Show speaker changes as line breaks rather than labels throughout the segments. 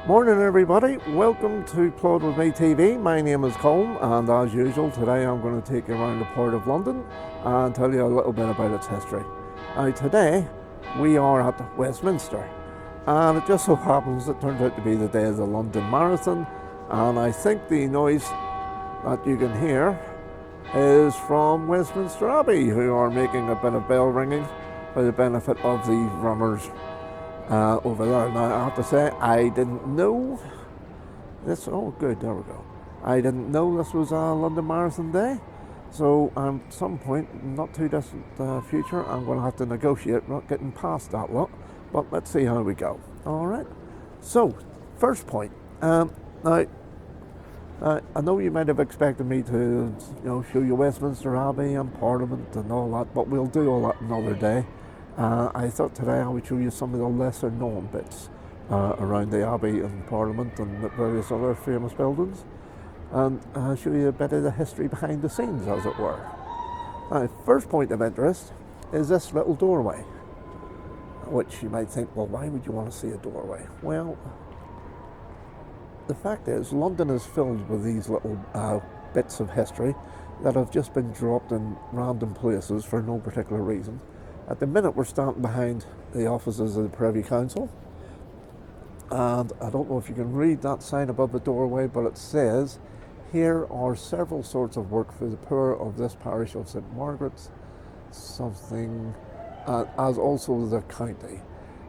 Morning everybody, welcome to Plod With Me TV. My name is Colm and as usual today I'm going to take you around the Port of London and tell you a little bit about its history. Now today we are at Westminster and it just so happens it turned out to be the day of the London Marathon, and I think the noise that you can hear is from Westminster Abbey, who are making a bit of bell ringing for the benefit of the runners over there. Now I have to say I didn't know this. Oh good, there we go. I didn't know this was a London Marathon day, so at some point not too distant future I'm going to have to negotiate not getting past that lot, but let's see how we go. Alright, so first point. Now I know you might have expected me to show you Westminster Abbey and Parliament and all that, but we'll do all that another day. I thought today I would show you some of the lesser known bits around the Abbey and Parliament and various other famous buildings, and show you a bit of the history behind the scenes, as it were. Now, first point of interest is this little doorway, which you might think, well, why would you want to see a doorway? Well, the fact is London is filled with these little bits of history that have just been dropped in random places for no particular reason. At the minute we're standing behind the offices of the Privy Council, and I don't know if you can read that sign above the doorway, but it says, "Here are several sorts of work for the poor of this parish of St Margaret's, something, as also the county,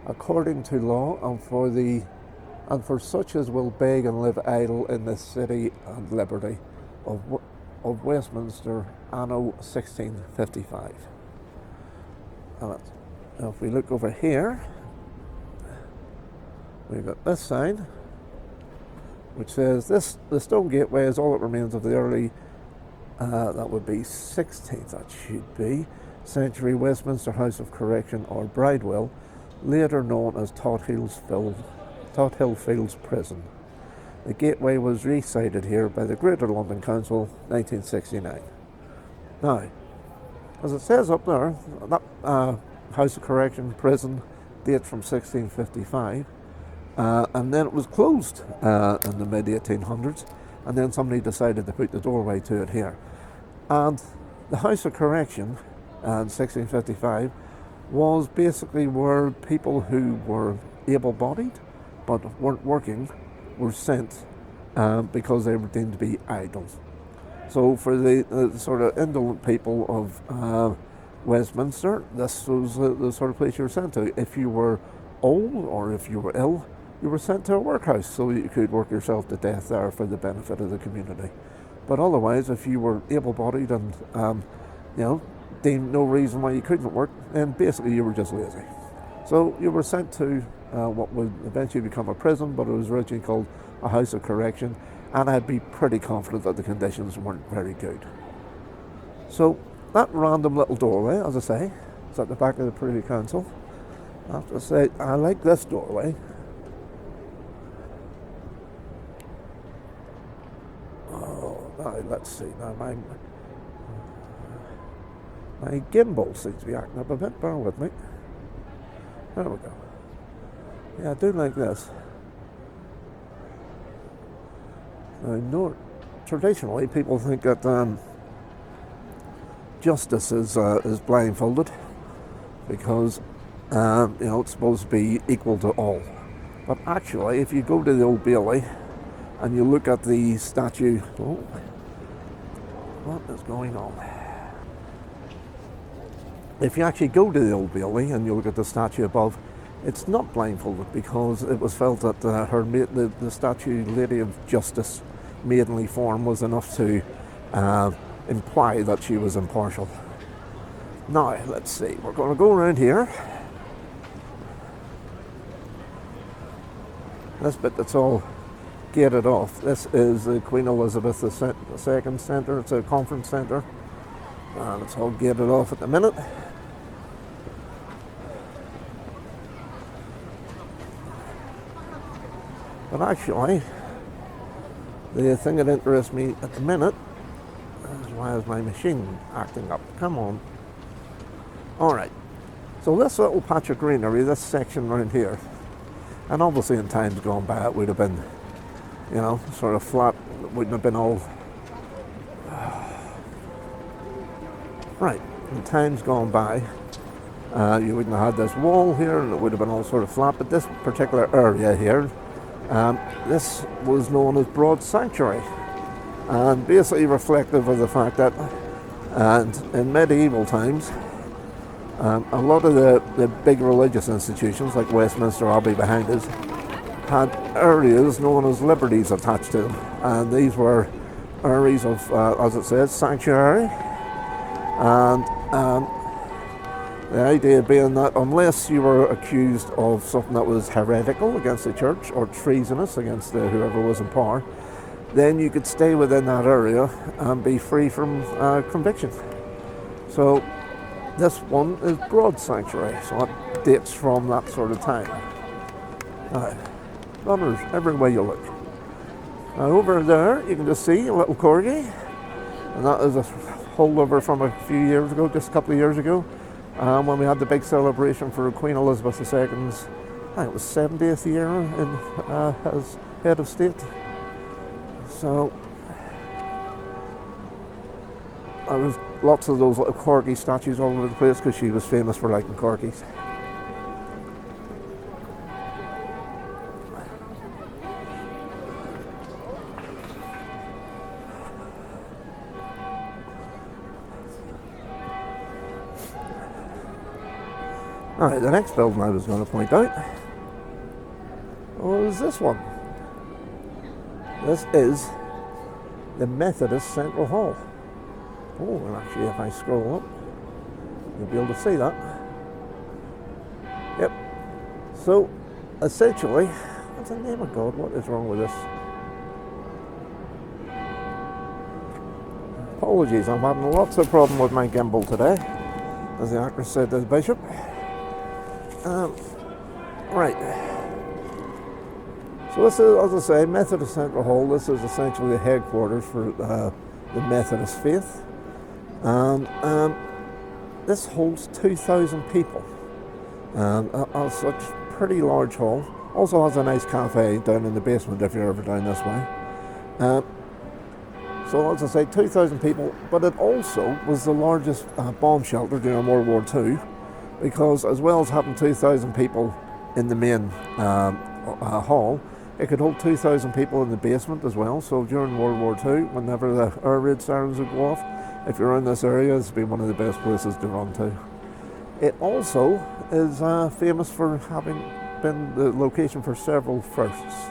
according to law, and for such as will beg and live idle in the city and liberty of Westminster, anno 1655. Now if we look over here, we've got this sign which says the stone gateway is all that remains of the early that would be 16th, that should be, century Westminster House of Correction or Bridewell, later known as Tothill Fields Prison. The gateway was recited here by the Greater London Council 1969. Now, as it says up there, that House of Correction prison dates from 1655, and then it was closed in the mid 1800s, and then somebody decided to put the doorway to it here. And the House of Correction in 1655 was basically where people who were able-bodied but weren't working were sent because they were deemed to be idle. So for the sort of indolent people of Westminster, this was the sort of place you were sent to. If you were old or if you were ill, you were sent to a workhouse so you could work yourself to death there for the benefit of the community. But otherwise, if you were able-bodied and deemed no reason why you couldn't work, then basically you were just lazy. So you were sent to what would eventually become a prison, but it was originally called a House of Correction, and I'd be pretty confident that the conditions weren't very good. So that random little doorway, as I say, is at the back of the Privy Council. I have to say, I like this doorway. Oh, now let's see. Now my gimbal seems to be acting up a bit. Bear with me. There we go. Yeah, I do like this. Now, traditionally, people think that justice is blindfolded because it's supposed to be equal to all. But actually, if you go to the Old Bailey and you look at the statue, what is going on? If you actually go to the Old Bailey and you look at the statue above, it's not blindfolded because it was felt that the statue Lady of Justice maidenly form was enough to imply that she was impartial. Now, let's see, we're going to go around here. This bit that's all gated off, this is the Queen Elizabeth II Centre. It's a conference centre, and it's all gated off at the minute. But actually, the thing that interests me at the minute is, why is my machine acting up? Come on. Alright, so this little patch of greenery, this section around here, And obviously in times gone by it would have been, you know, sort of flat. It wouldn't have been all... Right, in times gone by, you wouldn't have had this wall here, and it would have been all sort of flat. But this particular area here, this was known as Broad Sanctuary, and basically reflective of the fact that, and in medieval times, a lot of the big religious institutions like Westminster Abbey behind us had areas known as liberties attached to them, and these were areas of, as it says, sanctuary. And the idea being that unless you were accused of something that was heretical against the church or treasonous against whoever was in power, then you could stay within that area and be free from conviction. So this one is Broad Sanctuary, so it dates from that sort of time. Runners everywhere you look. Now over there you can just see a little corgi, and that is a holdover from a few years ago, just a couple of years ago, when we had the big celebration for Queen Elizabeth II's, I think it was 70th year as head of state. So there was lots of those little corgi statues all over the place because she was famous for liking corgis. Alright, the next building I was going to point out was this one. This is the Methodist Central Hall. Oh, and actually if I scroll up, you'll be able to see that. Yep. So, essentially, what's the name of God? What is wrong with this? Apologies, I'm having lots of problem with my gimbal today, as the actress said to the bishop. Right. So this is, as I say, Methodist Central Hall. This is essentially the headquarters for the Methodist faith. This holds 2,000 people. As such, pretty large hall. Also has a nice cafe down in the basement if you're ever down this way. So as I say, 2,000 people, but it also was the largest bomb shelter during World War II, because as well as having 2,000 people in the main hall, it could hold 2,000 people in the basement as well. So during World War II, whenever the air raid sirens would go off, if you're in this area, it's been one of the best places to run to. It also is famous for having been the location for several firsts.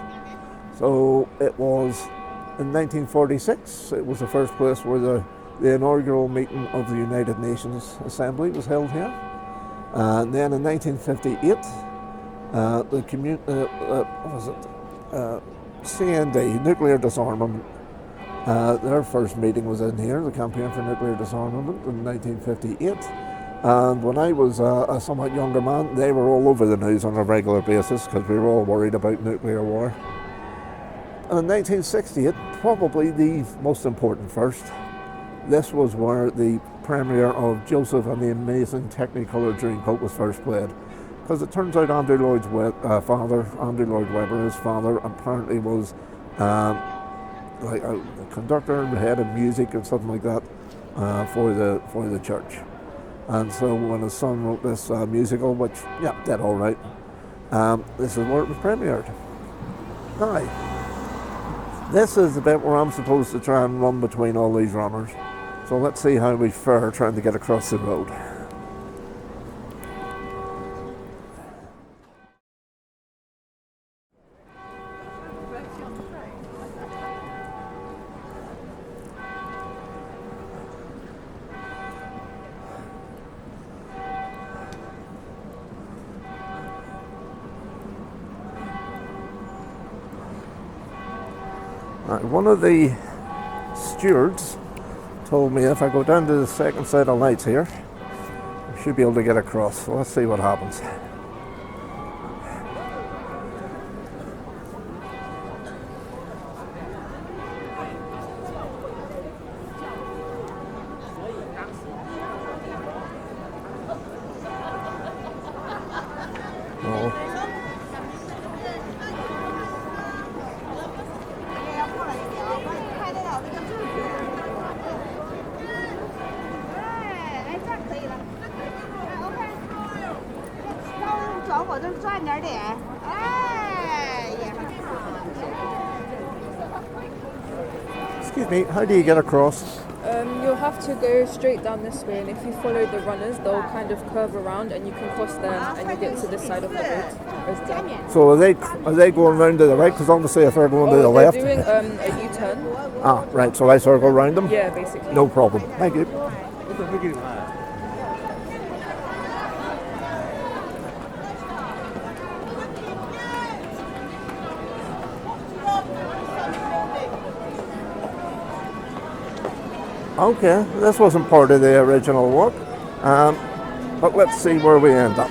So it was in 1946, it was the first place where the inaugural meeting of the United Nations Assembly was held here. And then in 1958, CND, nuclear disarmament, their first meeting was in here, the Campaign for Nuclear Disarmament in 1958. And when I was a somewhat younger man, they were all over the news on a regular basis because we were all worried about nuclear war. And in 1968, probably the most important first, this was where the premiere of Joseph and the Amazing Technicolor Dreamcoat was first played. Because it turns out Andrew Lloyd Webber, his father, apparently was like a conductor, the head of music and something like that for the church. And so when his son wrote this musical, which, yeah, did all right, this is where it was premiered. Now, this is the bit where I'm supposed to try and run between all these runners. So let's see how we fare trying to get across the road. One of the stewards told me if I go down to the second set of lights here, I should be able to get across. So let's see what happens.
或者转点点。哎呀。
Excuse me, how do you get across?
You'll have to go straight down this way, and if you follow the runners, they'll kind of curve around, and you can cross them, and you get to this side of the boat.
So are they going round to the right? Because obviously if they're going to the
They're
left.
doing a U-turn.
Ah, right. So I circle round them.
Yeah, basically.
No problem. Thank you. Okay, this wasn't part of the original walk, but let's see where we end up.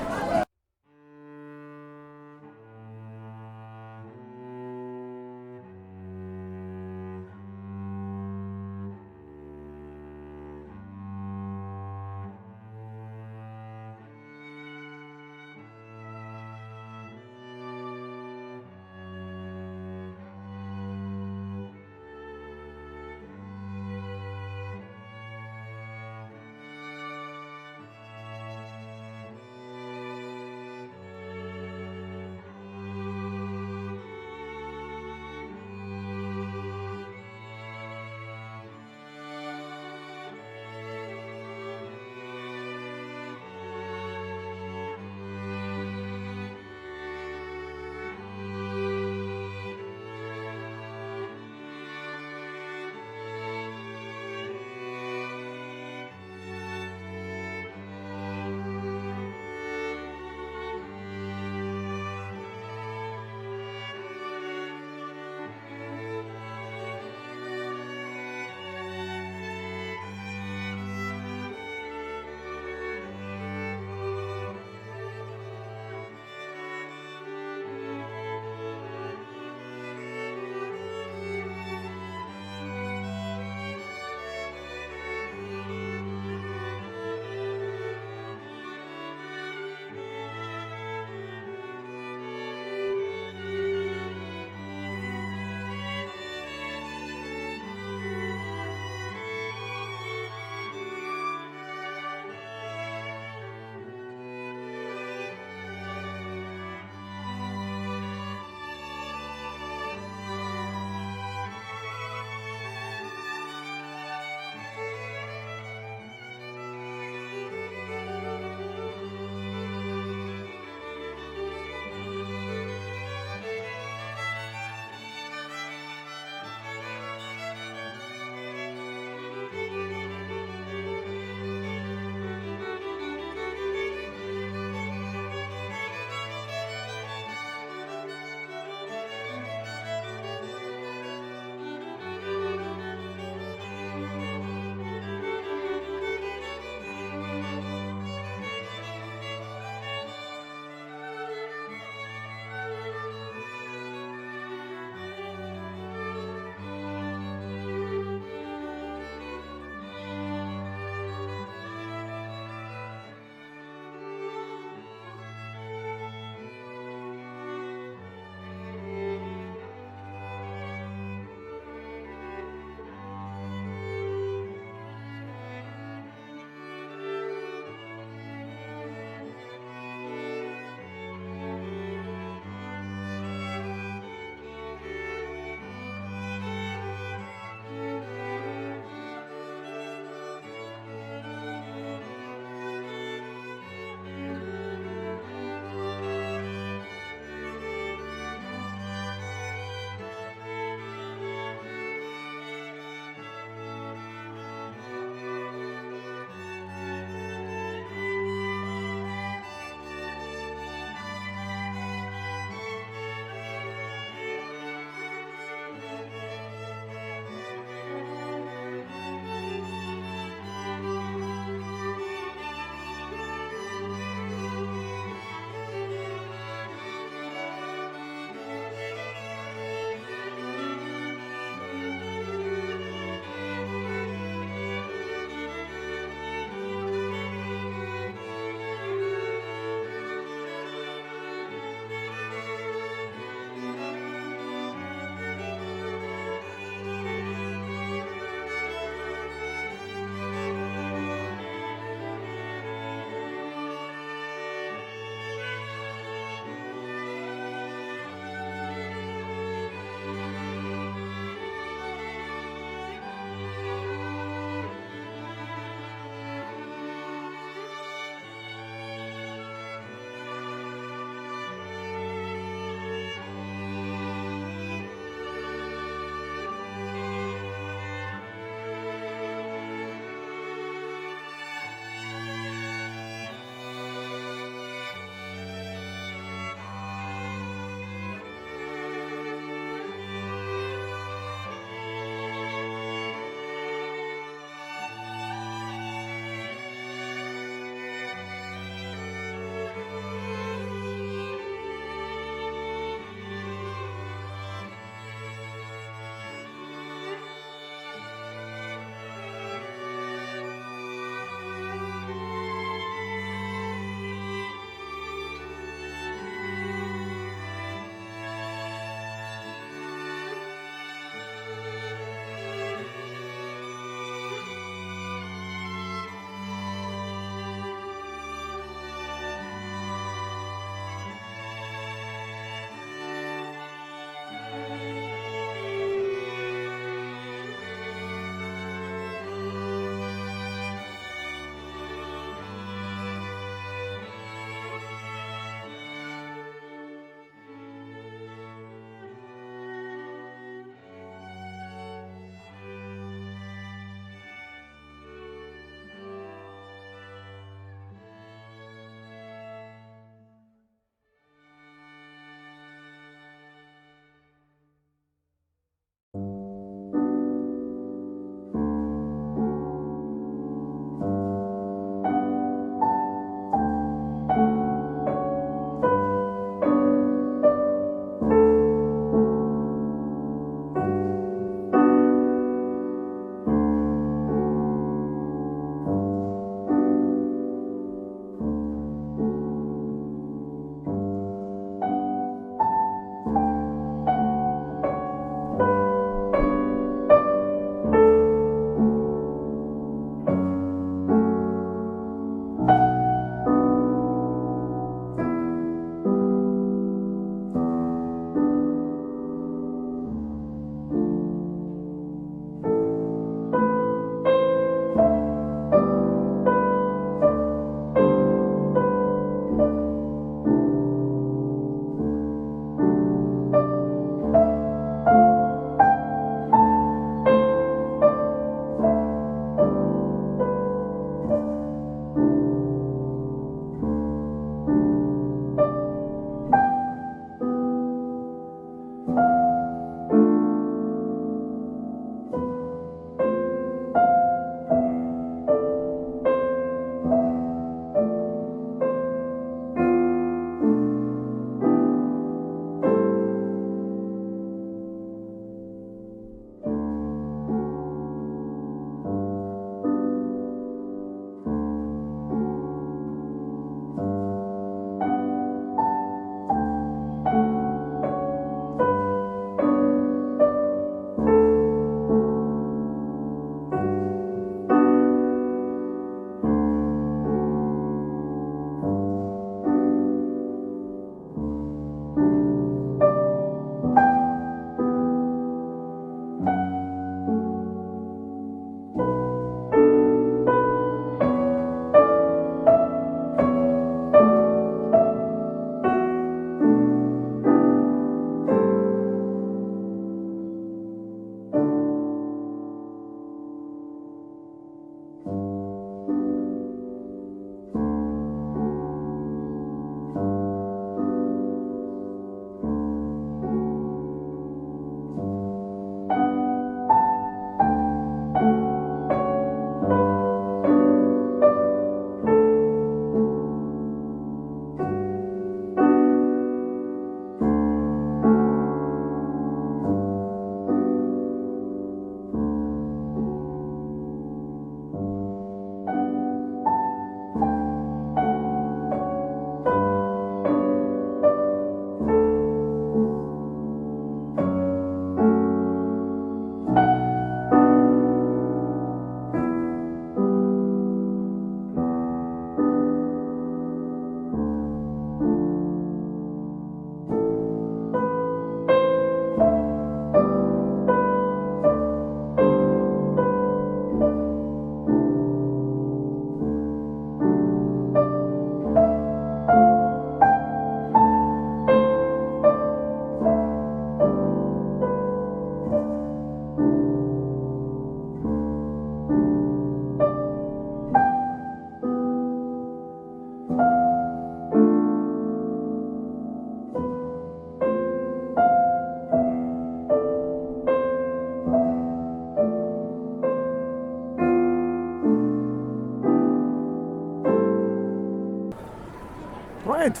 Right,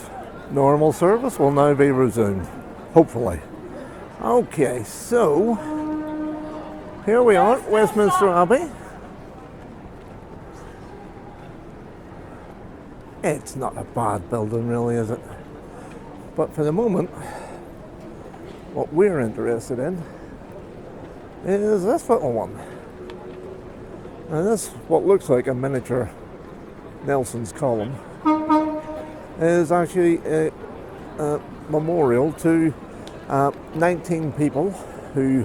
normal service will now be resumed, hopefully. Okay, so here we are, Westminster Abbey. It's not a bad building really, is it? But for the moment, what we're interested in is this little one. And this, what looks like a miniature Nelson's column, is actually a memorial to 19 people who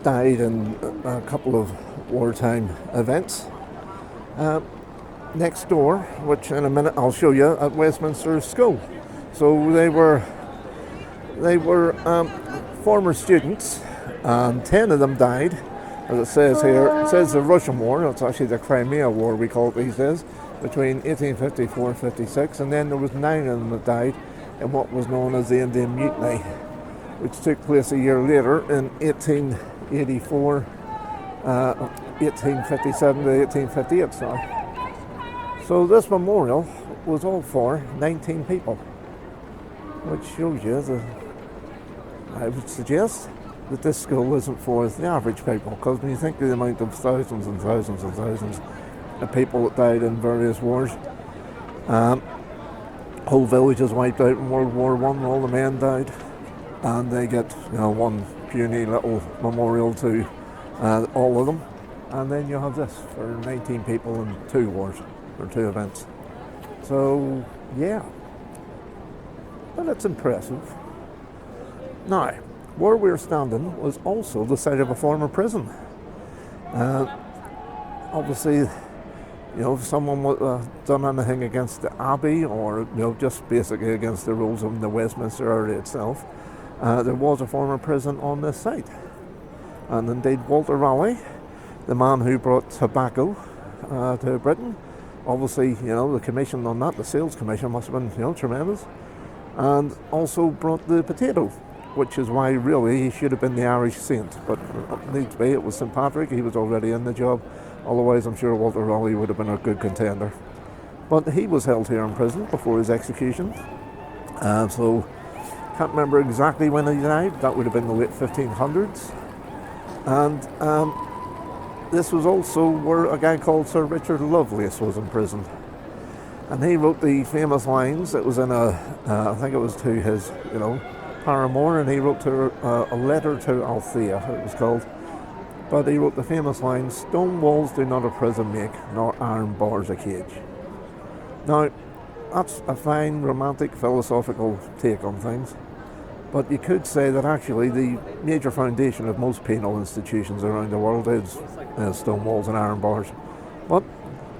died in a couple of wartime events. Next door, which in a minute I'll show you, at Westminster School. So they were former students, and 10 of them died. As it says here, it says the Russian War. It's actually the Crimea War we call it these days, between 1854 and 56, and then there was 9 of them that died in what was known as the Indian Mutiny, which took place a year later in 1884, 1857 to 1858. Sorry. So this memorial was all for 19 people, which shows you that I would suggest that this school isn't for the average people, because when you think of the amount of thousands and thousands and thousands of people that died in various wars, whole villages wiped out in World War I, all the men died, and they get one puny little memorial to all of them, and then you have this for 19 people in 2 wars, or 2 events. So yeah, but it's impressive. Now, where we're standing was also the site of a former prison. Obviously, if someone done anything against the Abbey, or just basically against the rules of the Westminster area itself, there was a former prison on this site. And indeed, Walter Raleigh, the man who brought tobacco to Britain, obviously, the commission on that, the sales commission must have been, tremendous, and also brought the potato, which is why really he should have been the Irish saint, but needs be, it was St Patrick, he was already in the job, otherwise I'm sure Walter Raleigh would have been a good contender. But he was held here in prison before his execution, so can't remember exactly when he died, that would have been the late 1500s, and this was also where a guy called Sir Richard Lovelace was imprisoned. And he wrote the famous lines. It was in I think it was to his, paramour, and he wrote to her, a letter to Althea, it was called. But he wrote the famous line, "Stone walls do not a prison make, nor iron bars a cage." Now, that's a fine, romantic, philosophical take on things. But you could say that actually the major foundation of most penal institutions around the world is stone walls and iron bars. But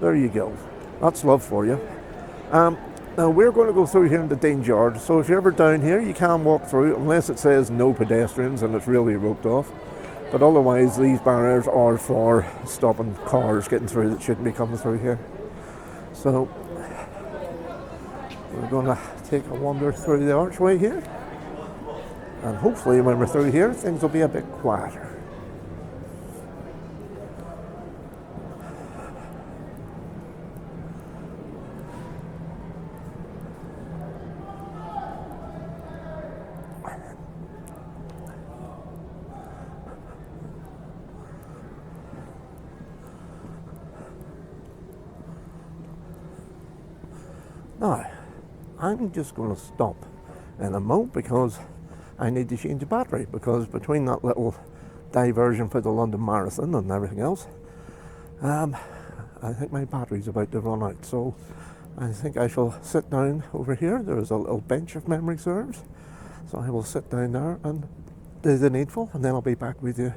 there you go. That's love for you. Now we're going to go through here into Dean's Yard, so if you're ever down here you can walk through unless it says no pedestrians and it's really roped off. But otherwise these barriers are for stopping cars getting through that shouldn't be coming through here. So we're going to take a wander through the archway here, and hopefully when we're through here things will be a bit quieter. Now, I'm just going to stop in a moment because I need to change the battery, because between that little diversion for the London Marathon and everything else, I think my battery's about to run out. So I think I shall sit down over here. There is a little bench if memory serves. So I will sit down there and do the needful, and then I'll be back with you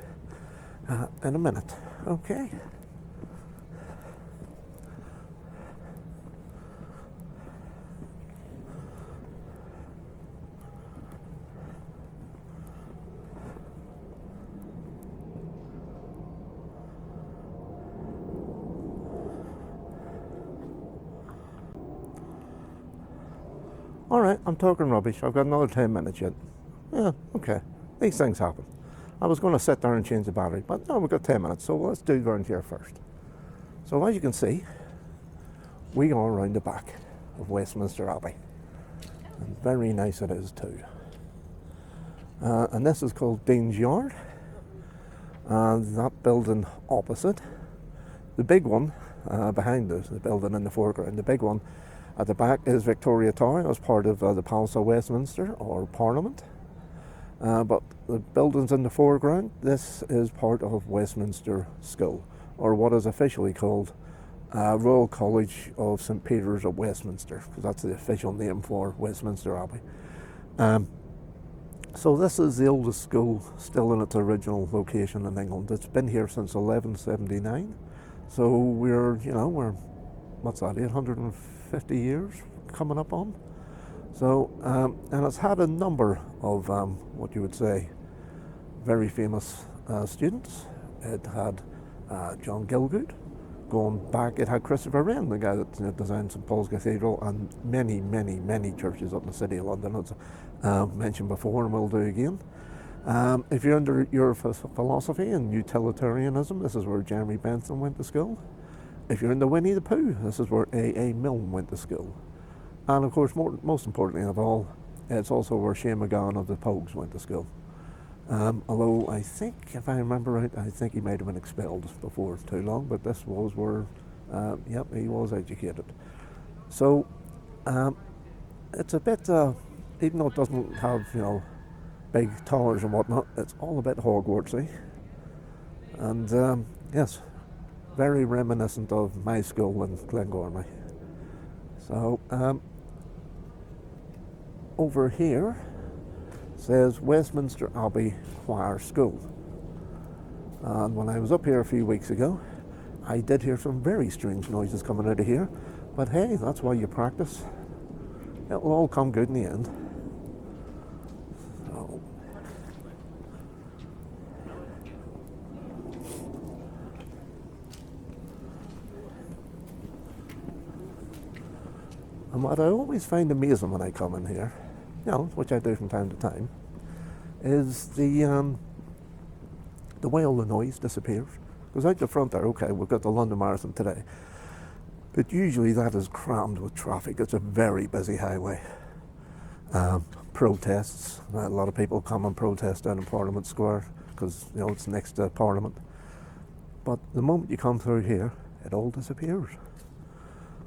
in a minute. Okay. Alright, I'm talking rubbish. I've got another 10 minutes yet. Yeah, okay. These things happen. I was going to sit there and change the battery, but no, we've got 10 minutes, so let's do around here first. So as you can see, we are around the back. of Westminster Abbey. And very nice it is too. And this is called Dean's Yard. And that building opposite, the big one behind us, the building in the foreground, the big one at the back is Victoria Tower as part of the Palace of Westminster or Parliament. But the buildings in the foreground, this is part of Westminster School, or what is officially called Royal College of St Peter's of Westminster, because that's the official name for Westminster Abbey. So this is the oldest school still in its original location in England. It's been here since 1179. So we're what's that, 850 years coming up on? So, and it's had a number of, what you would say, very famous students. It had John Gielgud. Going back, it had Christopher Wren, the guy that designed St Paul's Cathedral, and many, many, many churches up in the City of London, as mentioned before, and will do again. If you're under your philosophy and utilitarianism, this is where Jeremy Bentham went to school. If you're into Winnie the Pooh, this is where A.A. Milne went to school. And of course, most importantly of all, it's also where Shane MacGowan of the Pogues went to school. Although I think, if I remember right, I think he might have been expelled before too long, but this was where, yep, he was educated. So, it's a bit, even though it doesn't have, big towers and whatnot, it's all a bit Hogwartsy. And, yes, very reminiscent of my school in Glengormley. So, over here says Westminster Abbey Choir School. And when I was up here a few weeks ago, I did hear some very strange noises coming out of here. But hey, that's why you practice. It will all come good in the end. So, and what I always find amazing when I come in here, which I do from time to time, is the way all the noise disappears. Because out the front there, okay, we've got the London Marathon today, but usually that is crammed with traffic. It's a very busy highway. Protests, a lot of people come and protest down in Parliament Square because it's next to Parliament. But the moment you come through here, it all disappears.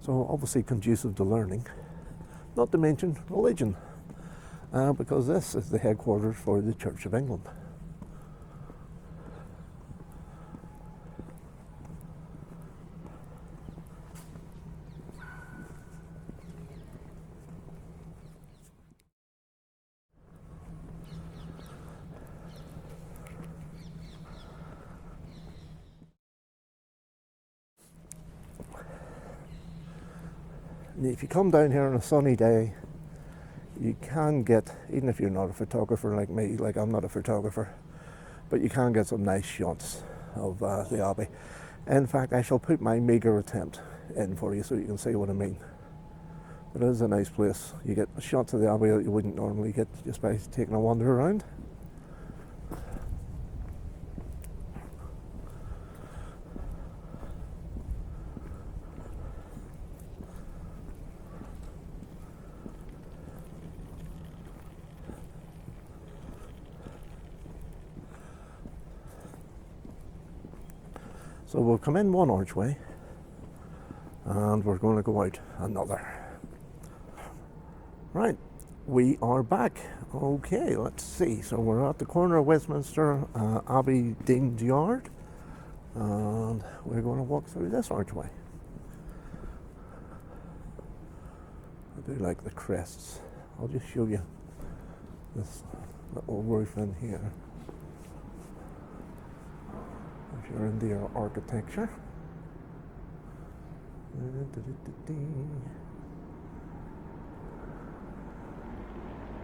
So obviously conducive to learning, not to mention religion. Because this is the headquarters for the Church of England. And if you come down here on a sunny day, you can get, even if you're not a photographer like me, like I'm not a photographer, but you can get some nice shots of the Abbey. In fact, I shall put my meagre attempt in for you so you can see what I mean. But it is a nice place. You get shots of the Abbey that you wouldn't normally get just by taking a wander around. So we'll come in one archway and we're going to go out another. Right, we are back. Okay, let's see. So we're at the corner of Westminster Abbey Dean's Yard, and we're going to walk through this archway. I do like the crests. I'll just show you this little roof in here. If you're into your architecture.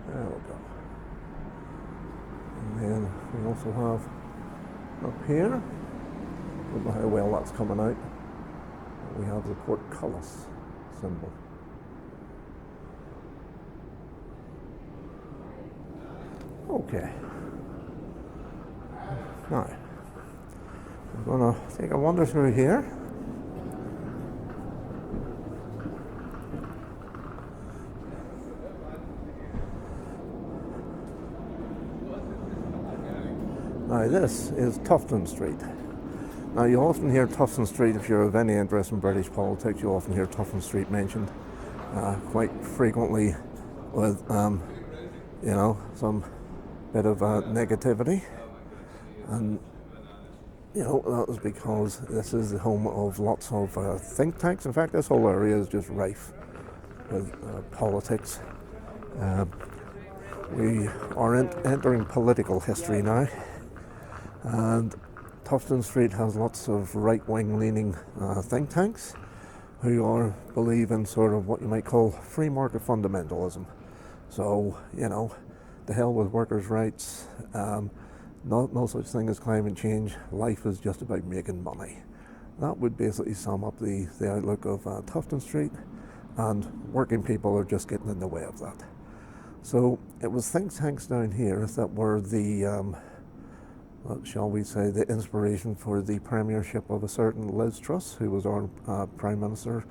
There we go. And then we also have up here, I don't know how well that's coming out, but we have the portcullis symbol. Okay. Now, we're going to take a wander through here. Now this is Tufton Street. Now you often hear Tufton Street, if you're of any interest in British politics, you often hear Tufton Street mentioned quite frequently with, some bit of negativity. And, that was because this is the home of lots of think tanks. In fact, this whole area is just rife with politics. We are entering political history now. And Tufton Street has lots of right-wing leaning think tanks who believe in sort of what you might call free market fundamentalism. So, the hell with workers' rights, no such thing as climate change, life is just about making money. That would basically sum up the outlook of Tufton Street, and working people are just getting in the way of that. So it was think tanks down here that were the shall we say, the inspiration for the premiership of a certain Liz Truss, who was our Prime Minister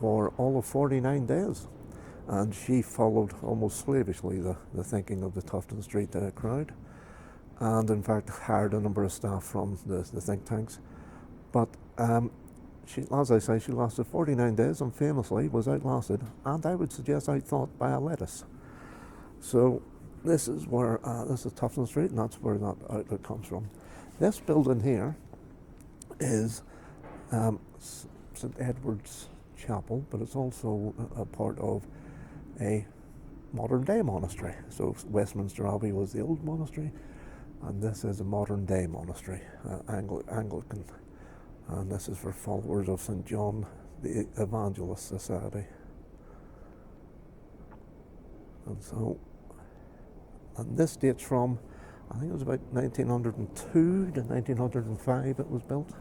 for all of 49 days. And she followed almost slavishly the thinking of the Tufton Street crowd, and in fact hired a number of staff from the think tanks. But she, as I say, she lasted 49 days and famously was outlasted, and I would suggest outthought by a lettuce. So this is where this is Tufton Street, and that's where that outlook comes from. This building here is St Edward's Chapel, but it's also a part of a modern day monastery. So Westminster Abbey was the old monastery, and this is a modern day monastery, Anglican, and this is for followers of St John the Evangelist Society. And this dates from, I think it was about 1902 to 1905 it was built.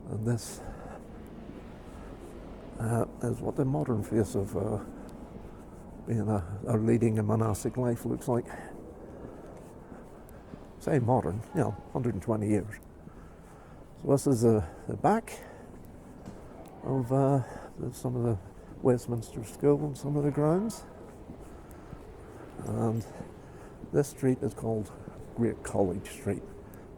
And this is what the modern face of being a leading a monastic life looks like. Say modern, 120 years. So this is the back of some of the Westminster School and some of the grounds. And this street is called Great College Street.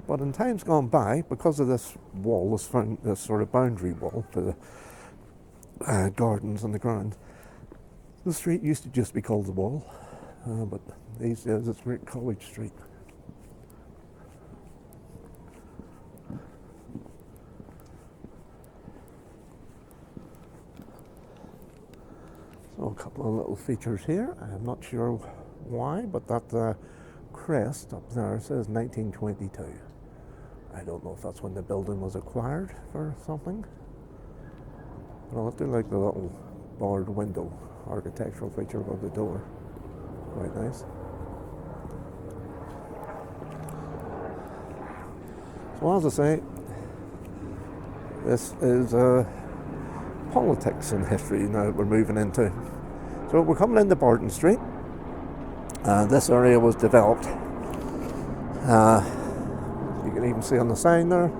But in times gone by, because of this wall, this sort of boundary wall for the gardens and the grounds, the street used to just be called the Wall, but these days it's Great College Street. So a couple of little features here. I'm not sure why, but that crest up there says 1922. I don't know if that's when the building was acquired for something. But I do like the little barred window architectural feature above the door. Quite nice. So as I say, this is politics and history now that we're moving into. So we're coming into Barton Street. This area was developed. You can even see on the sign there.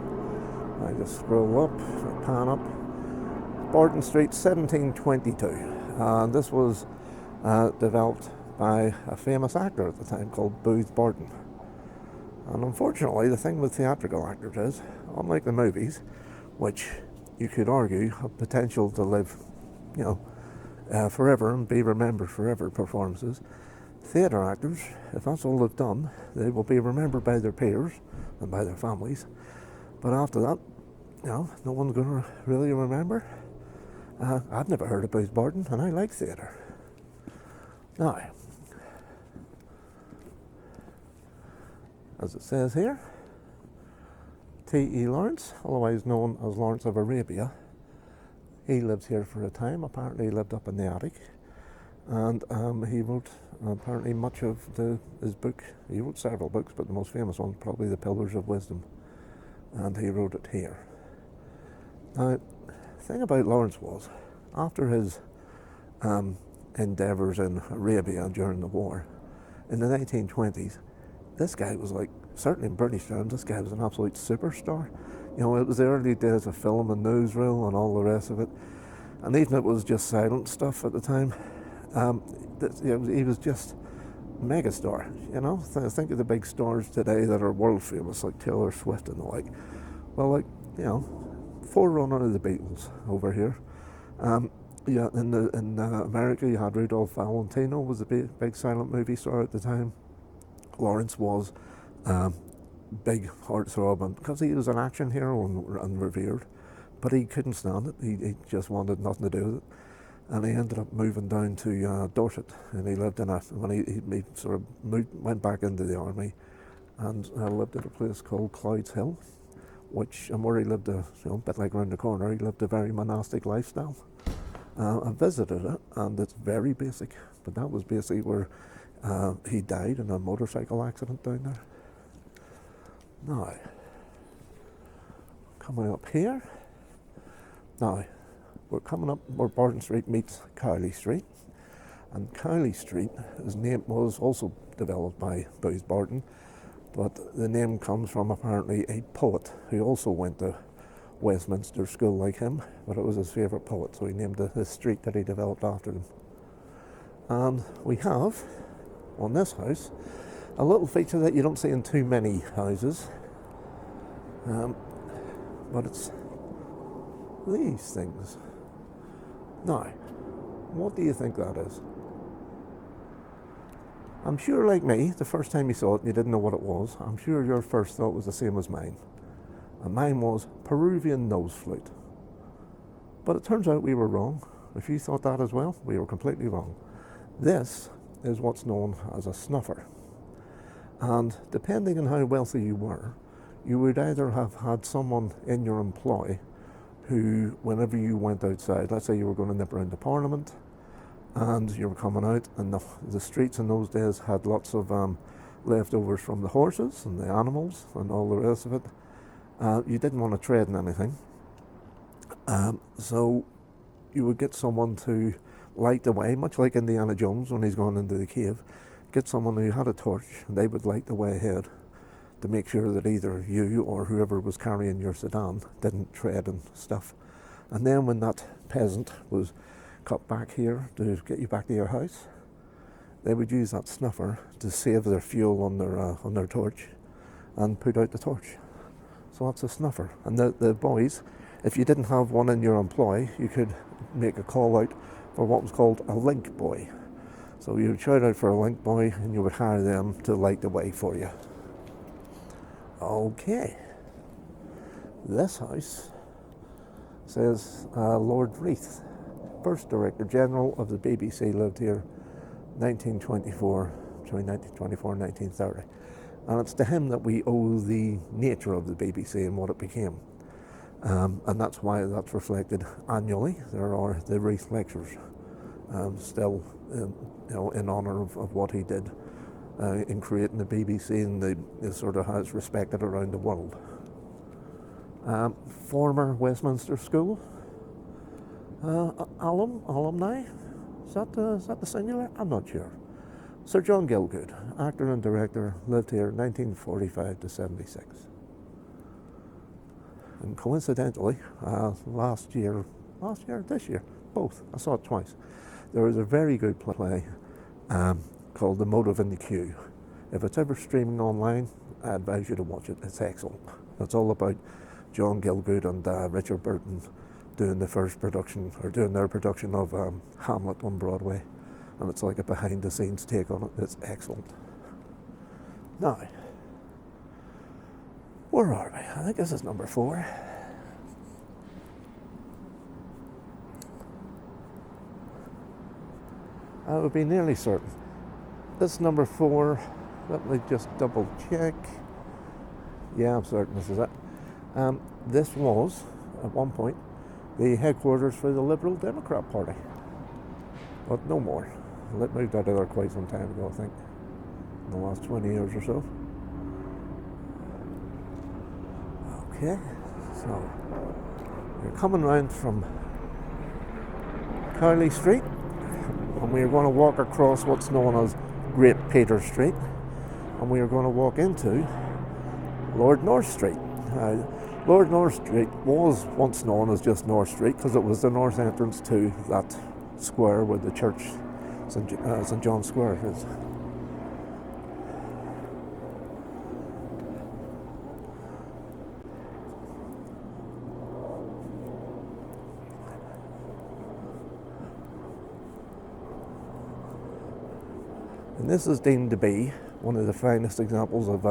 I just scroll up, pan up. Barton Street, 1722. This was developed by a famous actor at the time called Booth Barton. And unfortunately, the thing with theatrical actors is, unlike the movies, which you could argue have potential to live, forever and be remembered forever performances, theatre actors, if that's all they've done, they will be remembered by their peers and by their families. But after that, no one's going to really remember. I've never heard of Booth Barton, and I like theatre. Now, as it says here, T.E. Lawrence, otherwise known as Lawrence of Arabia, he lived here for a time. Apparently he lived up in the attic, and he wrote apparently much of his book. He wrote several books, but the most famous one probably The Pillars of Wisdom, and he wrote it here. Now, the thing about Lawrence was, after his endeavours in Arabia during the war, in the 1920s, this guy was like, certainly in British terms, this guy was an absolute superstar. It was the early days of film and newsreel and all the rest of it. And even if it was just silent stuff at the time, he was just megastar. You know, think of the big stars today that are world famous, like Taylor Swift and the like. Well, like, you know, forerunner of the Beatles over here. Yeah, in America, you had Rudolph Valentino, was a big silent movie star at the time. Lawrence was big heartthrob, and because he was an action hero and revered, but he couldn't stand it. He just wanted nothing to do with it, and he ended up moving down to Dorset, and he lived in a when he sort of went back into the army, and lived at a place called Clouds Hill, and where he lived a bit like around the corner. He lived a very monastic lifestyle. I visited it, and it's very basic, but that was basically where he died in a motorcycle accident down there. Now, coming up here, now we're coming up where Barton Street meets Cowley Street, and Cowley Street, his name was also developed by Booth Barton, but the name comes from apparently a poet who also went to Westminster School like him, but it was his favourite poet, so he named the street that he developed after him. And we have, on this house, a little feature that you don't see in too many houses, but it's these things. Now, what do you think that is? I'm sure, like me, the first time you saw it and you didn't know what it was, I'm sure your first thought was the same as mine. And mine was Peruvian nose flute. But it turns out we were wrong. If you thought that as well, we were completely wrong. This is what's known as a snuffer. And depending on how wealthy you were, you would either have had someone in your employ who, whenever you went outside, let's say you were going to nip around the Parliament, and you were coming out, and the streets in those days had lots of leftovers from the horses and the animals and all the rest of it. You didn't want to tread in anything, so you would get someone to light the way, much like Indiana Jones when he's gone into the cave. Get someone who had a torch, and they would light the way ahead to make sure that either you or whoever was carrying your sedan didn't tread and stuff. And then when that peasant was cut back here to get you back to your house, they would use that snuffer to save their fuel on their torch and put out the torch. So that's a snuffer. And the boys, if you didn't have one in your employ, you could make a call out for what was called a link boy. So you would shout out for a link boy and you would hire them to light the way for you. Okay. This house says Lord Reith, first Director General of the BBC, lived here 1924, between 1924 and 1930. And it's to him that we owe the nature of the BBC and what it became. And that's why that's reflected annually. There are the Reith Lectures, still in honour of what he did in creating the BBC, and the sort of how it's respected around the world. Former Westminster School alumni. Is that the singular? I'm not sure. Sir John Gielgud, actor and director, lived here 1945 to 76. And coincidentally, this year, both, I saw it twice. There was a very good play called The Motive in the Queue. If it's ever streaming online, I advise you to watch it. It's excellent. It's all about John Gielgud and Richard Burton doing their production of Hamlet on Broadway. And it's like a behind-the-scenes take on it. It's excellent. Now, where are we? I think this is number 4. I would be nearly certain. This is number 4. Let me just double check. Yeah, I'm certain this is it. This was, at one point, the headquarters for the Liberal Democrat Party. But no more. It moved out of there quite some time ago, I think, in the last 20 years or so. Okay, so you're coming round from Cowley Street, and we are going to walk across what's known as Great Peter Street, and we are going to walk into Lord North Street. Lord North Street was once known as just North Street because it was the north entrance to that square where the church, St John's Square, is. And this is deemed to be one of the finest examples of,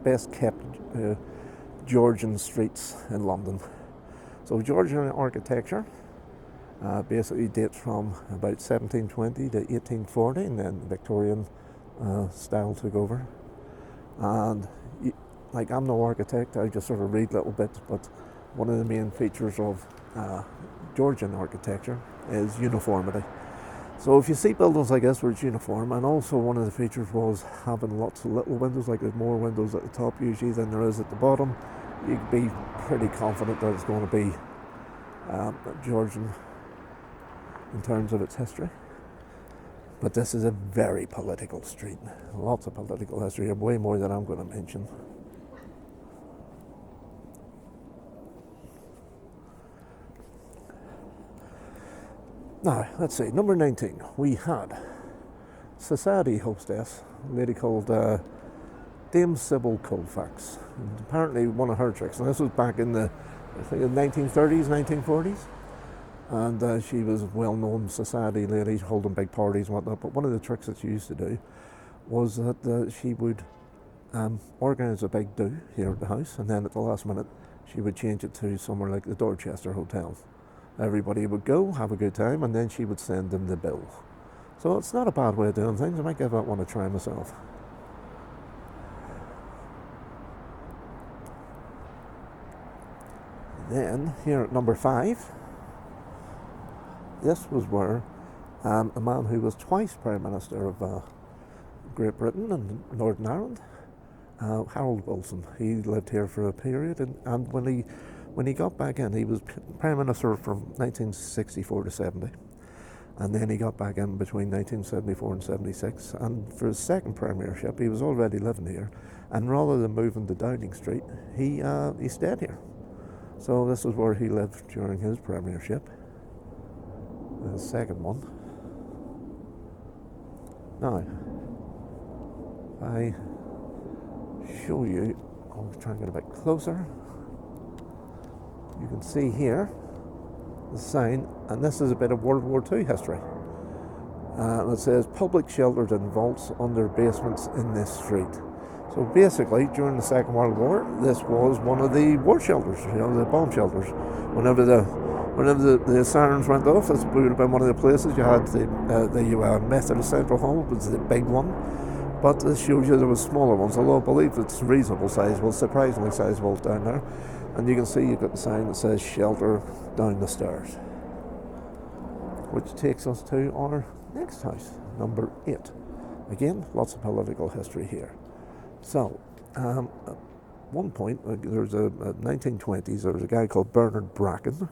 best kept Georgian streets in London. So Georgian architecture basically dates from about 1720 to 1840, and then Victorian style took over. And I'm no architect, I just sort of read little bits, but one of the main features of Georgian architecture is uniformity. So if you see buildings like this where it's uniform, and also one of the features was having lots of little windows, like there's more windows at the top usually than there is at the bottom, you can be pretty confident that it's going to be Georgian in terms of its history. But this is a very political street. Lots of political history, way more than I'm going to mention. Now, let's see, number 19. We had society hostess, a lady called Dame Sybil Colfax. And apparently one of her tricks, and this was back in the 1930s, 1940s. And she was a well-known society lady, holding big parties and whatnot. But one of the tricks that she used to do was that she would organise a big do here at the house, and then at the last minute she would change it to somewhere like the Dorchester Hotel. Everybody would go, have a good time, and then she would send them the bill. So it's not a bad way of doing things. I might give that one a try myself. Then, here at number 5, this was where a man who was twice Prime Minister of Great Britain and Northern Ireland, Harold Wilson, he lived here for a period, and when he got back in, he was Prime Minister from 1964 to 70, and then he got back in between 1974 and 76, and for his second premiership, he was already living here, and rather than moving to Downing Street, he stayed here. So this is where he lived during his premiership, the second one. Now, if I show you, I'll try and get a bit closer. You can see here the sign, and this is a bit of World War II history. And it says public shelters and vaults under basements in this street. So basically, during the Second World War, this was one of the war shelters, the bomb shelters. Whenever the sirens went off, this would have been one of the places. You had the Methodist Central Hall, was the big one. But this shows you there was smaller ones, although I believe it's reasonable sizable, surprisingly sizable down there. And you can see you've got the sign that says shelter down the stairs. Which takes us to our next house, number 8. Again, lots of political history here. So, at one point, there's a 1920s, there was a guy called Bernard Bracken,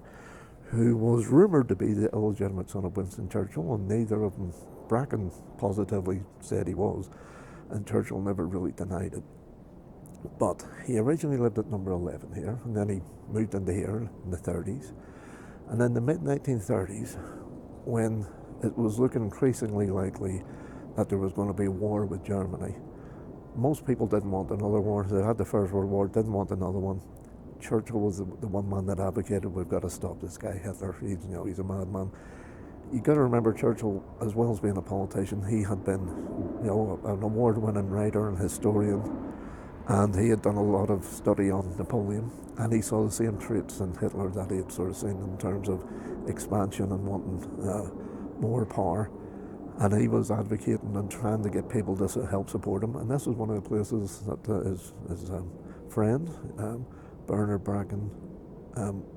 who was rumoured to be the illegitimate son of Winston Churchill, and neither of them, Bracken positively said he was, and Churchill never really denied it. But he originally lived at number 11 here, and then he moved into here in the 30s. And in the mid-1930s, when it was looking increasingly likely that there was going to be a war with Germany, most people didn't want another war. They had the First World War, didn't want another one. Churchill was the one man that advocated, we've got to stop this guy Hitler. He's a madman. You got to remember, Churchill, as well as being a politician, he had been, an award-winning writer and historian, and he had done a lot of study on Napoleon, and he saw the same traits in Hitler that he had sort of seen in terms of expansion and wanting more power. And he was advocating and trying to get people to help support him. And this was one of the places that his friend, Bernard Bracken,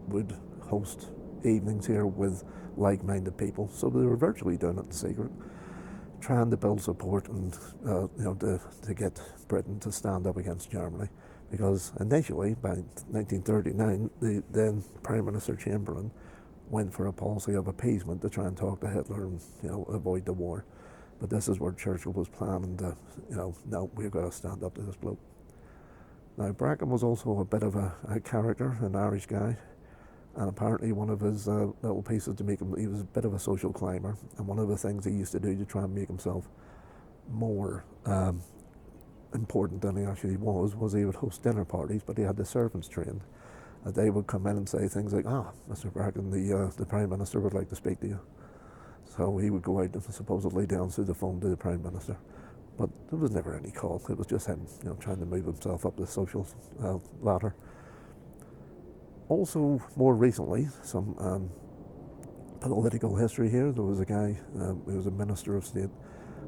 would host evenings here with like-minded people. So they were virtually doing it in secret, trying to build support and to get Britain to stand up against Germany. Because initially, by 1939, the then Prime Minister Chamberlain went for a policy of appeasement to try and talk to Hitler and avoid the war. But this is where Churchill was planning to, no, we've got to stand up to this bloke. Now, Bracken was also a bit of a character, an Irish guy, and apparently one of his little pieces to make him, he was a bit of a social climber, and one of the things he used to do to try and make himself more important than he actually was he would host dinner parties, but he had the servants trained. They would come in and say things like, Mr. Bracken, the Prime Minister would like to speak to you. So he would go out and supposedly dance through the phone to the Prime Minister. But there was never any call. It was just him, trying to move himself up the social ladder. Also, more recently, some political history here. There was a guy who was a Minister of State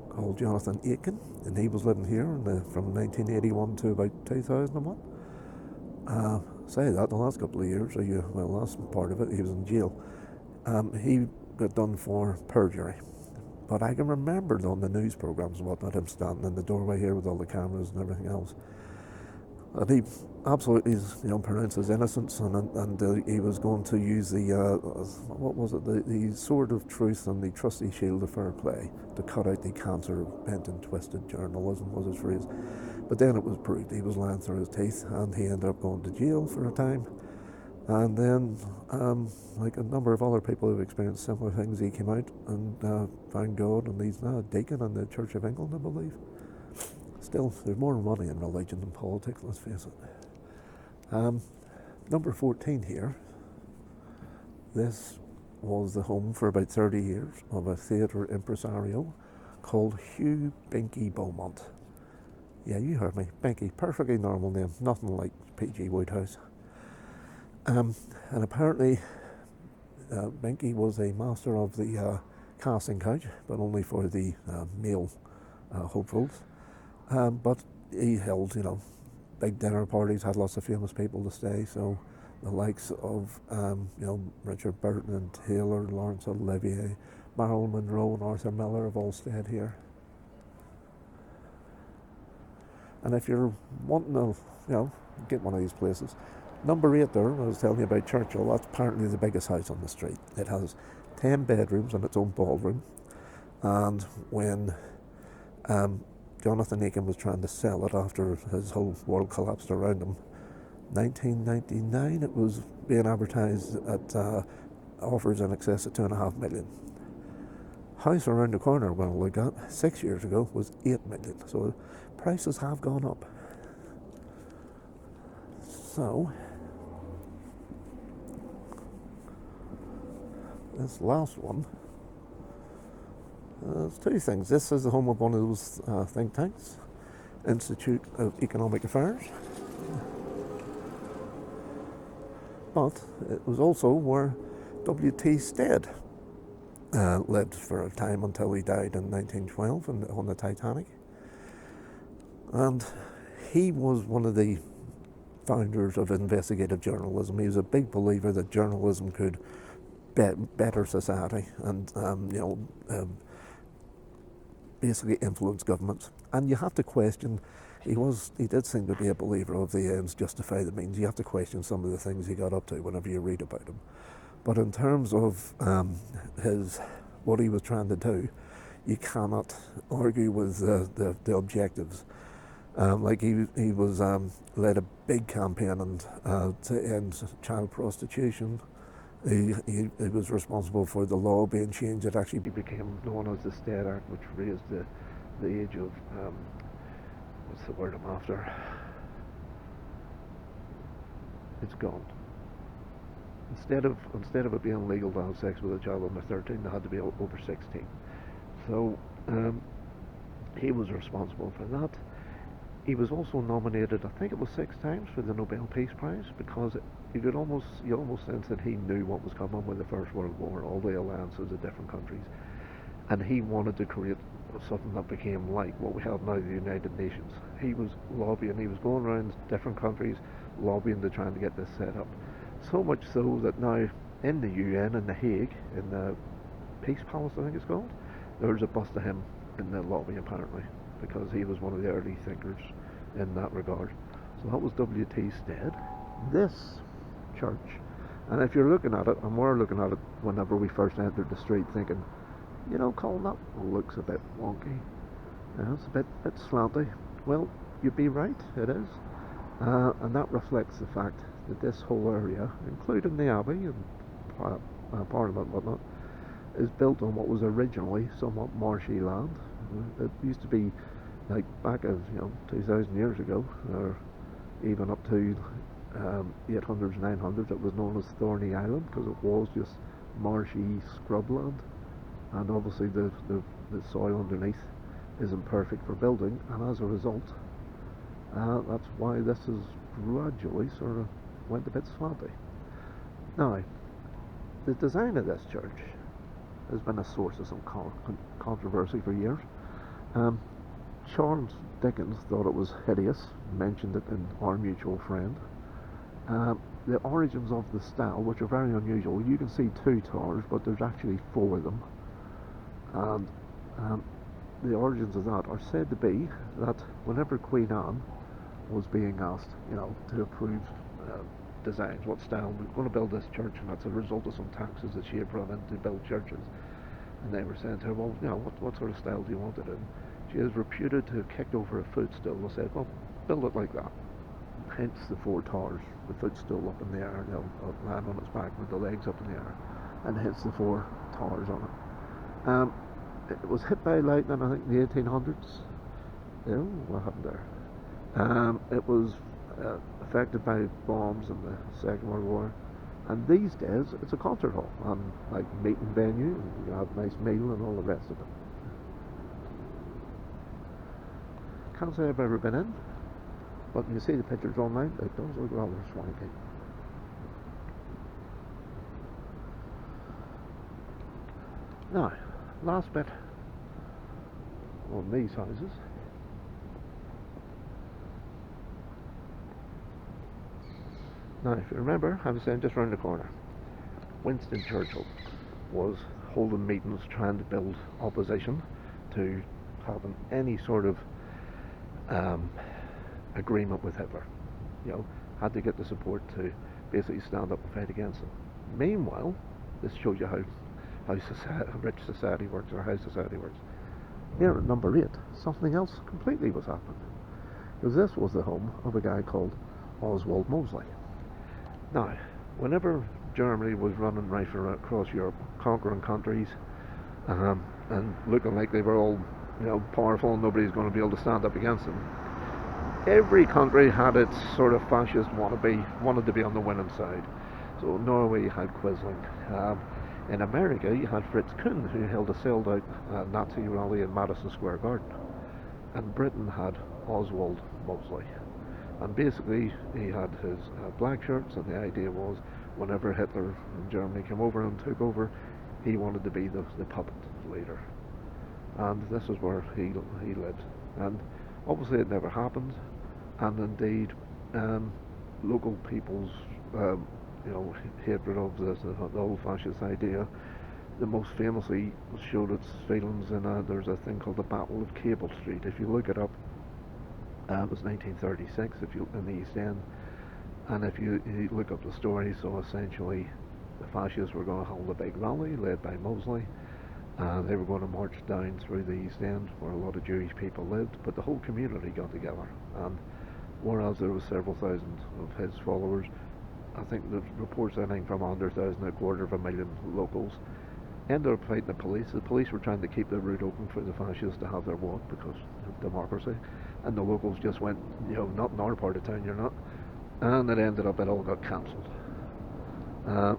called Jonathan Aiken, and he was living here from 1981 to about 2001. Say that, the last couple of years, the last part of it, he was in jail. He got done for perjury. But I can remember on the news programmes and whatnot, him standing in the doorway here with all the cameras and everything else. And he absolutely, pronounced his innocence, and he was going to use the sword of truth and the trusty shield of fair play to cut out the cancer of bent and twisted journalism, was his phrase. But then it was proved he was lying through his teeth, and he ended up going to jail for a time. And then, like a number of other people who've experienced similar things, he came out and found God, and he's now a deacon in the Church of England, I believe. Still, there's more money in religion than politics, let's face it. Number 14 here. This was the home for about 30 years of a theatre impresario called Hugh Binkie Beaumont. Yeah, you heard me. Binkie, perfectly normal name, nothing like P.G. Wodehouse. And apparently, Binkie was a master of the casting couch, but only for the male hopefuls. But he held, big dinner parties, had lots of famous people to stay. So the likes of, Richard Burton and Taylor, Laurence Olivier, Marilyn Monroe, and Arthur Miller have all stayed here. And if you're wanting to, get one of these places, number 8 there, I was telling you about Churchill, that's apparently the biggest house on the street. It has 10 bedrooms and its own ballroom. And when Jonathan Aiken was trying to sell it after his whole world collapsed around him, 1999, it was being advertised at offers in excess of $2.5 million. House around the corner, when I looked at 6 years ago, was $8 million. So prices have gone up. So this last one, there's two things. This is the home of one of those think tanks, Institute of Economic Affairs. But it was also where T Stead lived for a time until he died in 1912 on the Titanic. And he was one of the founders of investigative journalism. He was a big believer that journalism could better society and basically influence governments. And you have to question, he did seem to be a believer of the ends justify the means. You have to question some of the things he got up to whenever you read about him. But in terms of what he was trying to do, you cannot argue with the objectives. Like he was led a big campaign to end child prostitution. He was responsible for the law being changed. It actually became known as the Stead Act, which raised the age of what's the word I'm after? It's gone. Instead of it being legal to have sex with a child under 13, they had to be over 16. So he was responsible for that. He was also nominated, I think it was 6 times, for the Nobel Peace Prize, because you almost sense that he knew what was coming with the First World War, all the alliances of different countries, and he wanted to create something that became like what we have now, the United Nations. He was lobbying, he was going around different countries lobbying to trying to get this set up. So much so that now in the UN, in The Hague, in the Peace Palace I think it's called, there's a bust of him in the lobby apparently, because he was one of the early thinkers in that regard. So that was T Stead. This church, and if you're looking at it, and we're looking at it whenever we first entered the street thinking, Colin, that looks a bit wonky. It's a bit slanty. Well, you'd be right, it is. And that reflects the fact that this whole area, including the Abbey and Parliament and whatnot, is built on what was originally somewhat marshy land. It used to be, like back of 2,000 years ago, or even up to 800s, 900s, it was known as Thorny Island because it was just marshy scrubland. and obviously the soil underneath isn't perfect for building, and as a result, that's why this has gradually sort of went a bit slanty. Now, the design of this church has been a source of some controversy for years. Charles Dickens thought it was hideous, mentioned it in Our Mutual Friend. The origins of the style, which are very unusual, you can see 2 towers, but there's actually 4 of them. And the origins of that are said to be that whenever Queen Anne was being asked, to approve designs, what style, we're going to build this church, and that's a result of some taxes that she had brought in to build churches. And they were saying to her, well, what sort of style do you want it in? She is reputed to have kicked over a footstool and said, well, build it like that. Hence the 4 towers, the footstool up in the air, lying on its back with the legs up in the air, and hence the 4 towers on it. It was hit by lightning, I think, in the 1800s. What happened there? It was affected by bombs in the Second World War, and these days it's a concert hall and like meeting venue, and you have a nice meal and all the rest of it. Can't say I've ever been in, but you see the pictures online, it does look rather swanky. Now, last bit on these houses. Now, if you remember, I was saying just round the corner, Winston Churchill was holding meetings trying to build opposition to having any sort of agreement with Hitler. Had to get the support to basically stand up and fight against him. Meanwhile, this shows you how rich society works, or how society works. Here at number 8, something else completely was happening. Because this was the home of a guy called Oswald Mosley. Now, whenever Germany was running right across Europe, conquering countries, and looking like they were all, powerful and nobody's going to be able to stand up against them, every country had its sort of fascist wanted to be on the winning side. So Norway, you had Quisling. In America, you had Fritz Kuhn, who held a sold-out Nazi rally in Madison Square Garden. And Britain had Oswald Mosley. And basically, he had his black shirts, and the idea was, whenever Hitler in Germany came over and took over, he wanted to be the puppet leader. And this is where he lived. And obviously it never happened, and indeed, local people's hatred of the old fascist idea, the most famously showed its feelings in there's a thing called the Battle of Cable Street. If you look it up, it was 1936 in the East End, and if you look up the story, so essentially the fascists were going to hold a big rally led by Mosley. They were going to march down through the East End where a lot of Jewish people lived, but the whole community got together, and whereas there was several thousand of his followers, I think the reports anything from 100,000 to 250,000 locals, ended up fighting the police. The police were trying to keep the route open for the fascists to have their walk because of democracy, and the locals just went, not in our part of town, you're not. And it ended up, it all got cancelled. And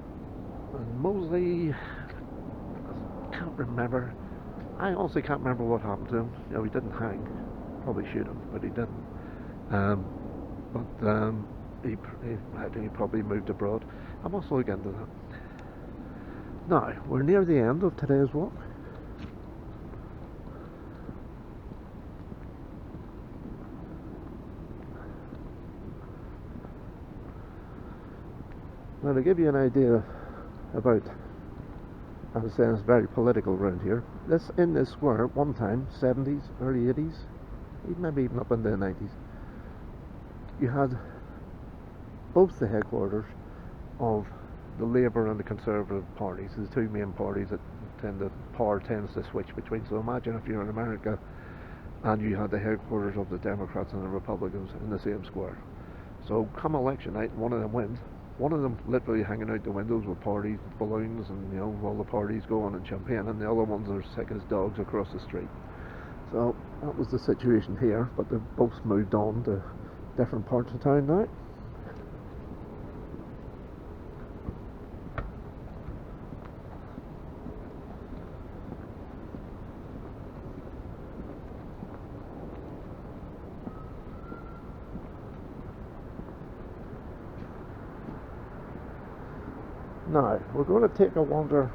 Mosley, I can't remember. I honestly can't remember what happened to him. He didn't hang. Probably shoot him, but he didn't. He probably moved abroad. I must look into that. Now, we're near the end of today's walk. Now, to give you an idea about, I was saying it's very political around here. In this square, at one time, 70s, early 80s, maybe even up into the 90s, you had both the headquarters of the Labour and the Conservative parties, the two main parties that power tends to switch between. So imagine if you're in America and you had the headquarters of the Democrats and the Republicans in the same square. So come election night, one of them wins. One of them literally hanging out the windows with parties, balloons, and all the parties going and champagne, and the other ones are sick as dogs across the street. So that was the situation here, but they've both moved on to different parts of town now. Now, we're going to take a wander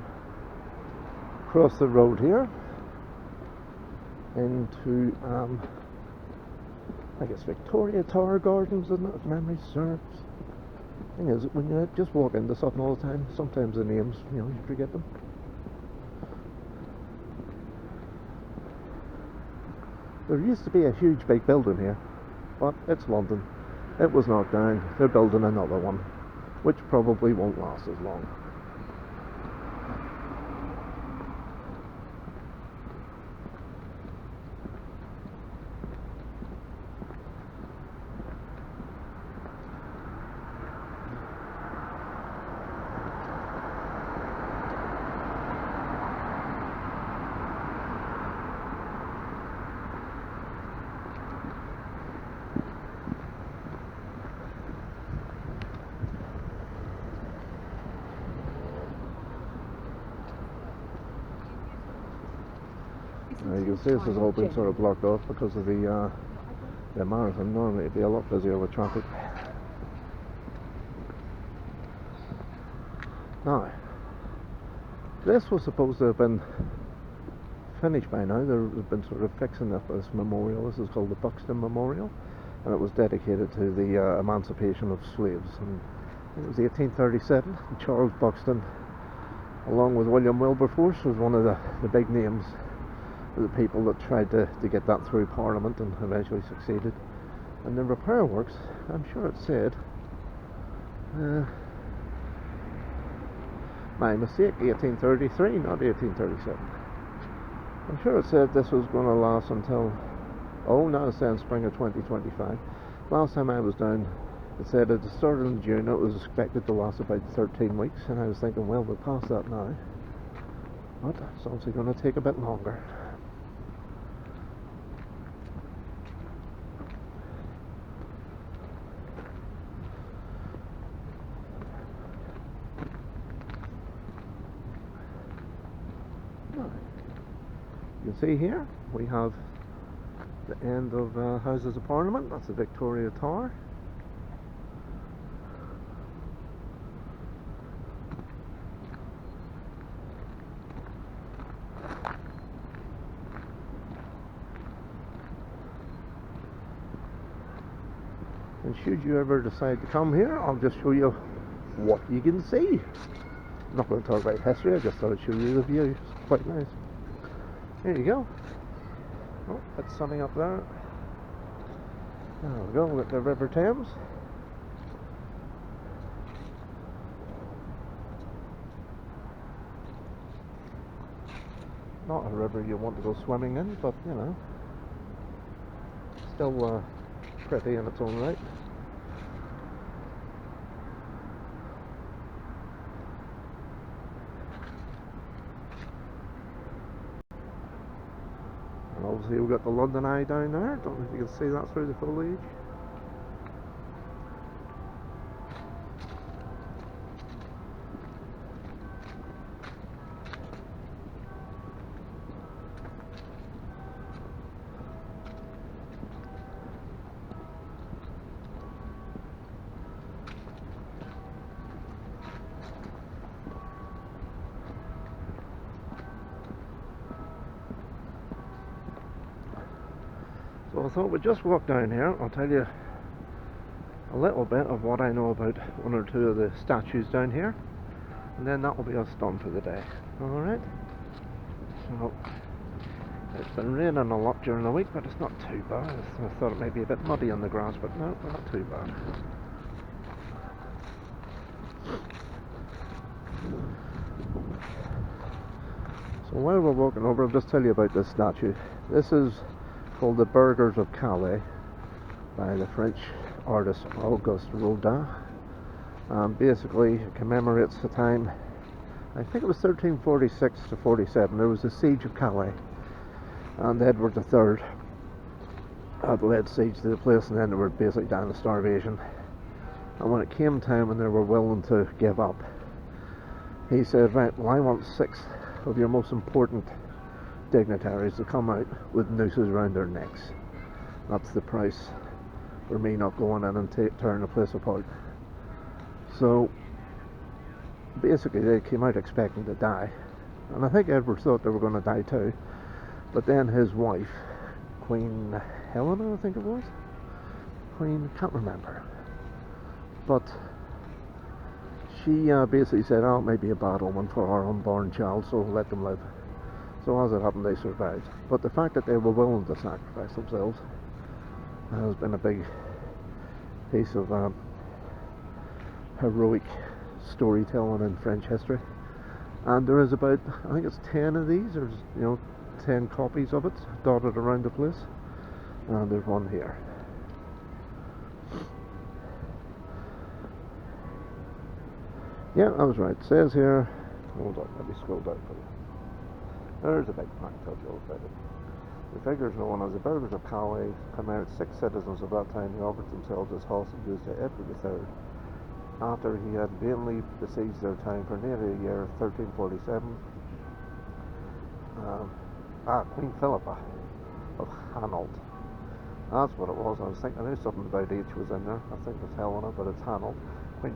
across the road here into, I guess, Victoria Tower Gardens, isn't it, if memory serves? Thing is, when you just walk into something all the time, sometimes the names, you forget them. There used to be a huge big building here, but it's London. It was knocked down. They're building another one, which probably won't last as long. You can see this has all been sort of blocked off because of the marathon. Normally it'd be a lot busier with traffic. Now, this was supposed to have been finished by now. They've been sort of fixing this memorial. This is called the Buxton Memorial, and it was dedicated to the emancipation of slaves. And it was 1837. Charles Buxton, along with William Wilberforce, was one of the big names, the people that tried to get that through Parliament and eventually succeeded. And the repair works, I'm sure it said, my mistake, 1833, not 1837. I'm sure it said this was going to last until, now it's saying spring of 2025. Last time I was down, it said it started in June, it was expected to last about 13 weeks, and I was thinking, well, we're past that now. But it's obviously going to take a bit longer. You can see here we have the end of Houses of Parliament. That's the Victoria Tower. And should you ever decide to come here, I'll just show you what you can see. I'm not going to talk about history, I just thought I'd show you the view. It's quite nice. There you go. Oh, it's sunny up there. There we go, we've got the River Thames. Not a river you want to go swimming in, but still pretty in its own right. Obviously we've got the London Eye down there. Don't know if you can see that through the foliage. So I thought we'd just walk down here. I'll tell you a little bit of what I know about one or two of the statues down here, and then that will be us done for the day. Alright? So, it's been raining a lot during the week, but it's not too bad. I thought it might be a bit muddy on the grass, but no, not too bad. So while we're walking over, I'll just tell you about this statue. This is called the Burghers of Calais by the French artist Auguste Rodin. Basically it commemorates the time, I think it was 1346 to 47, there was the siege of Calais, and Edward III had led siege to the place, and then they were basically down to starvation. And when it came time and they were willing to give up, he said, right, well, I want 6 of your most important dignitaries to come out with nooses around their necks. That's the price for me not going in and tearing the place apart. So basically they came out expecting to die, and I think Edward thought they were going to die too. But then his wife, Queen Helena, I think it was, can't remember, but she basically said, "Oh, it may be a bad omen for our unborn child, so let them live." So as it happened, they survived. But the fact that they were willing to sacrifice themselves has been a big piece of heroic storytelling in French history. And there is about, I think it's 10 of these, there's 10 copies of it dotted around the place, and there's one here. Yeah, I was right. It says here, hold on, let me scroll down for you. There's a big plaque tells you all about it. The figures known as the Burghers of Calais commemorated 6 citizens of that time who offered themselves as hostages to Edward III after he had vainly besieged their town for nearly a year, 1347. Queen Philippa of Hainault. That's what it was. I was thinking, I knew something about H was in there. I think it's Helena, but it's Hainault. Queen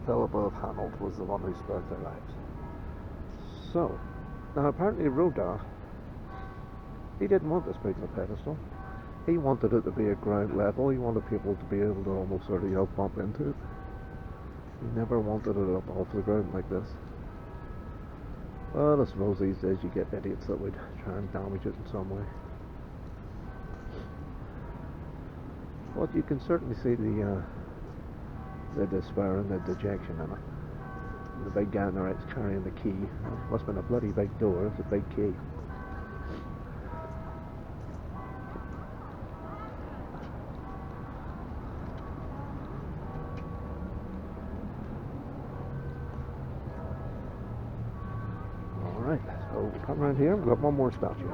Philippa of Hainault was the one who spared their lives. So, now apparently Rodin, he didn't want this big of a pedestal. He wanted it to be at ground level. He wanted people to be able to almost sort of bump into it. He never wanted it up off the ground like this. Well, I suppose these days you get idiots that would try and damage it in some way. But you can certainly see the despair and the dejection in it. The big guy on the right's carrying the key. It must have been a bloody big door. It's a big key. Alright, so we'll come around here. We've got one more statue.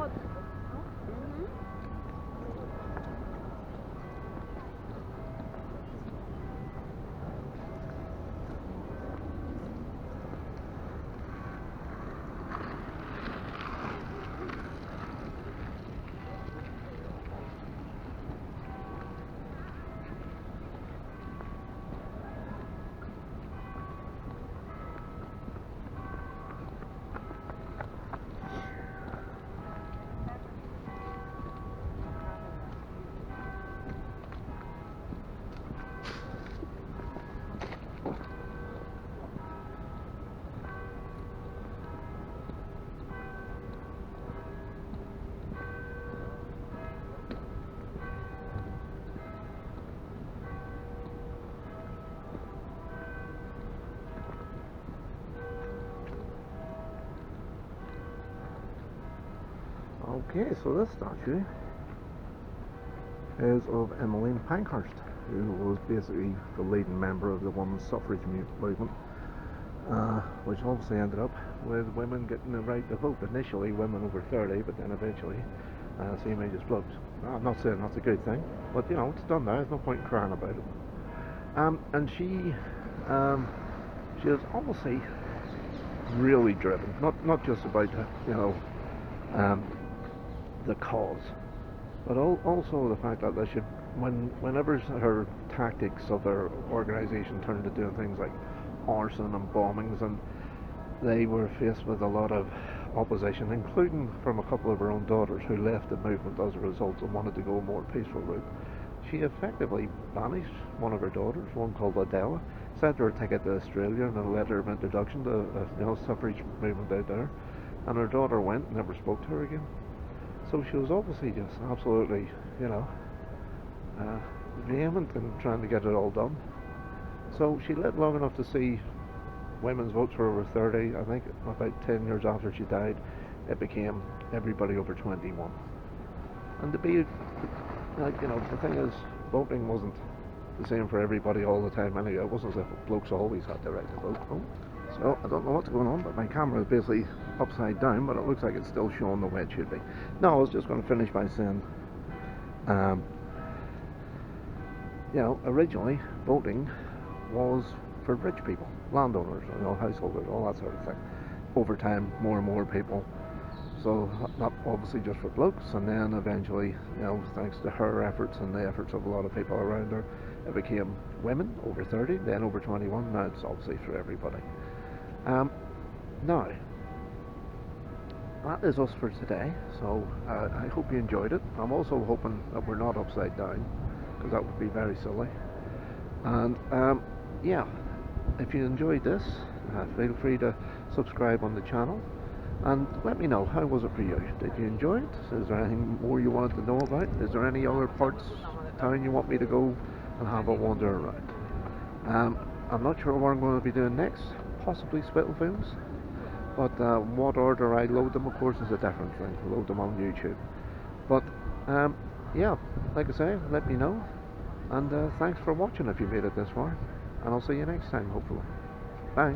Okay, so this statue is of Emmeline Pankhurst, who was basically the leading member of the women's suffrage movement, which obviously ended up with women getting the right to vote. Initially women over 30, but then eventually same age as blokes. I'm not saying that's a good thing, but it's done now, there's no point in crying about it. And she was obviously really driven, not just about the cause, but also the fact that whenever her tactics of her organisation turned to doing things like arson and bombings, and they were faced with a lot of opposition, including from a couple of her own daughters who left the movement as a result and wanted to go a more peaceful route, she effectively banished one of her daughters, one called Adela, sent her a ticket to Australia and a letter of introduction to the suffrage movement out there, and her daughter went and never spoke to her again. So she was obviously just absolutely, vehement in trying to get it all done. So she lived long enough to see women's votes for over 30. I think about 10 years after she died, it became everybody over 21. And to be, the thing is, voting wasn't the same for everybody all the time anyway. It wasn't as if blokes always had the right to vote. So I don't know what's going on, but my camera is basically upside down, but it looks like it's still showing the way it should be. No, I was just going to finish by saying, originally voting was for rich people, landowners, householders, all that sort of thing. Over time, more and more people. So not obviously just for blokes, and then eventually, thanks to her efforts and the efforts of a lot of people around her, it became women over 30, then over 21. Now it's obviously for everybody. Now, that is us for today, so I hope you enjoyed it. I'm also hoping that we're not upside down, because that would be very silly. And yeah, if you enjoyed this, feel free to subscribe on the channel and let me know, how was it for you? Did you enjoy it? Is there anything more you wanted to know about? Is there any other parts of town you want me to go and have a wander around? I'm not sure what I'm going to be doing next, possibly Spitalfields, but what order I load them, of course, is a different thing. Load them on YouTube. But yeah, like I say, let me know, and thanks for watching if you made it this far, and I'll see you next time, hopefully. Bye.